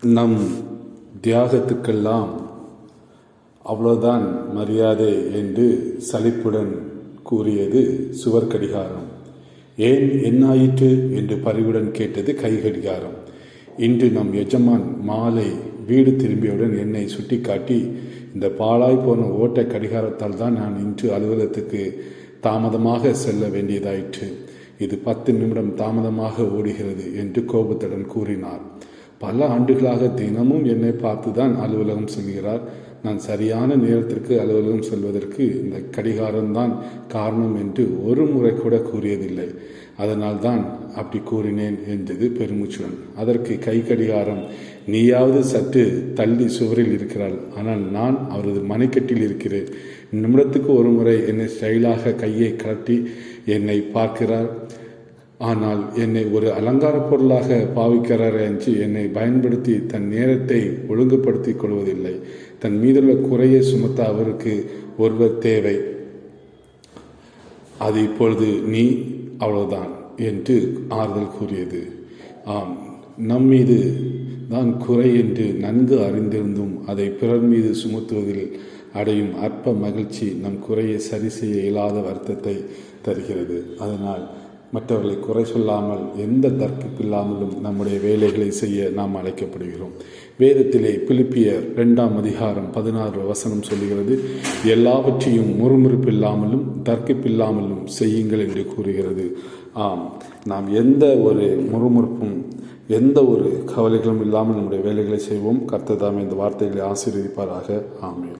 நம் தியாகத்துக்கெல்லாம் அவ்வளோதான் மரியாதை என்று சலிப்புடன் கூறியது சுவர் கடிகாரம். ஏன் என்னாயிற்று என்று பரிவுடன் கேட்டது கை கடிகாரம். இன்று நம் எஜமான் மாலை வீடு திரும்பியவுடன் என்னை சுட்டிக்காட்டி, இந்த பாழாய் போன ஓட்ட கடிகாரத்தால் தான் நான் இன்று அலுவலகத்துக்கு தாமதமாக செல்ல வேண்டியதாயிற்று. இது 10 நிமிடம் தாமதமாக ஓடுகிறது என்று கோபத்துடன் கூறினார். பல ஆண்டுகளாக தினமும் என்னை பார்த்து தான் அலுவலகம் செல்கிறார். நான் சரியான நேரத்திற்கு அலுவலகம் செல்வதற்கு இந்த கடிகாரம்தான் காரணம் என்று ஒரு முறை கூட கூறியதில்லை. அதனால் தான் அப்படி கூறினேன் என்றது பெருமூச்சுடன். அதற்கு கை கடிகாரம், நீயாவது சற்று தள்ளி சுவரில் இருக்கிறாள், ஆனால் நான் அவரது மணிக்கட்டில் இருக்கிறேன். நிமிடத்துக்கு ஒரு முறை என்னை ஸ்டைலாக கையை கட்டி என்னை பார்க்கிறார். ஆனால் என்னை ஒரு அலங்கார பொருளாக பாவிக்கிறார் என்று என்னை பயன்படுத்தி தன் நேரத்தை ஒழுங்குபடுத்தி கொள்வதில்லை. தன் மீதுள்ள குறையை சுமத்த அவருக்கு ஒருவர் தேவை. அது இப்பொழுது நீ, அவ்வளவுதான் என்று ஆறுதல் கூறியது. ஆம், நம் மீது தான் குறை என்று நன்கு அறிந்திருந்தும் அதை பிறர் மீது சுமத்துவதில் அடையும் அற்ப மகிழ்ச்சி நம் குறையை சரி செய்ய இயலாத வருத்தத்தை தருகிறது. அதனால் மற்றவர்களை குறை சொல்லாமல் எந்த தர்க்கிப்பில்லாமலும் நம்முடைய வேலைகளை செய்ய நாம் அழைக்கப்படுகிறோம். வேதத்திலே பிலிப்பியர் 2ஆம் அதிகாரம் 16 வசனம் சொல்லுகிறது, எல்லாவற்றையும் முறுமுறுப்பில்லாமலும் தர்க்கிப்பில்லாமலும் செய்யுங்கள் என்று கூறுகிறது. ஆம், நாம் எந்த ஒரு முறுமுறுப்பும் எந்த ஒரு கவலைகளும் இல்லாமல் நம்முடைய வேலைகளை செய்வோம். கர்த்தர் தாமே இந்த வார்த்தைகளை ஆசீர்வதிப்பாராக. ஆமென்.